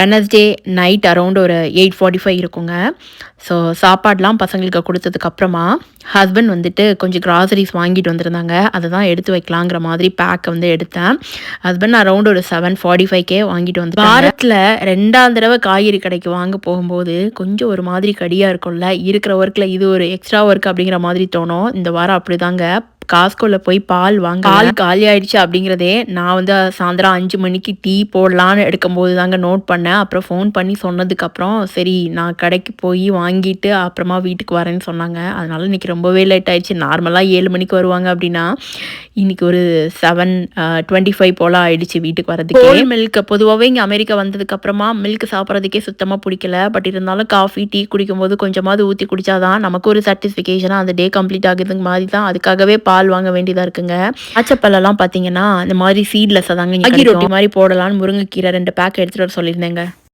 Wednesday night around ஒரு 8:45 இருக்குங்க. So சாப்பாடுலாம் பசங்களுக்கு குடுத்ததுக்கப்புறமா, ஹஸ்பண்ட் வந்துட்டு கொஞ்சம் கிராசரிஸ் வாங்கிட்டு வந்திருந்தாங்க. அத தான் எடுத்து வைக்கலாங்கிற மாதிரி பேக் வந்து எடுத்தேன். ஹஸ்பண்ட் அரவுண்ட் ஒரு 7:45க்கே வாங்கிட்டு வந்துட்டாங்க. வாரத்தில 2ஆம் தடவ காய்கறி கடைக்கு வாங்க போகும்போது, கொஞ்சம் ஒரு மாதிரி கடியா இருக்கும்ல. இருக்கிற ஒர்க்ல இது ஒரு எக்ஸ்ட்ரா ஒர்க் அப்படிங்கிற மாதிரி தோணும். இந்த வாரம் அப்படிதாங்க. காஸ்கோல போய் பால் பால் காலி ஆயிடுச்சு அப்படிங்கிறதே நான் வந்து சாயந்தரம் 5 மணிக்கு டீ போடலான்னு எடுக்கும்போது தாங்க நோட் பண்ணேன். அப்புறம் ஃபோன் பண்ணி சொன்னதுக்கப்புறம், சரி நான் கடைக்கு போய் வாங்கிட்டு அப்புறமா வீட்டுக்கு வரேன்னு சொன்னாங்க. அதனால இன்னைக்கு ரொம்பவே லேட் ஆயிடுச்சு. நார்மலா 7 மணிக்கு வருவாங்க அப்படின்னா, இன்னைக்கு ஒரு 7:25 போல ஆயிடுச்சு வீட்டுக்கு வரதுக்கே. ஹோல் மில்க் பொதுவாவே இங்க அமெரிக்கா வந்ததுக்கப்புறமா மில்க் சாப்பிடுறதுக்கே சுத்தமா புடிக்கல. பட் இருந்தாலும் காஃபி, டீ குடிக்கும்போது கொஞ்சமாவது ஊத்தி குடிச்சா தான் நமக்கு ஒரு சாட்டிஸ்ஃபிகேஷனா அந்த டே கம்ப்ளீட் ஆகுதுங்க மாதிரி தான். அதுக்காகவே பால் வாங்க வேண்டியதா இருக்குங்க. ஆச்சப்பழம்லாம் பார்த்தீங்கன்னா, இந்த மாதிரி சீட்லெஸ்ஸா தாங்க இங்க கிடைக்கும். ராகி ரொட்டி மாரி போடலான்னு முருங்கைக்கீரை 2 பேக் எடுத்துட்டு வர சொல்லியிருந்தேங்க.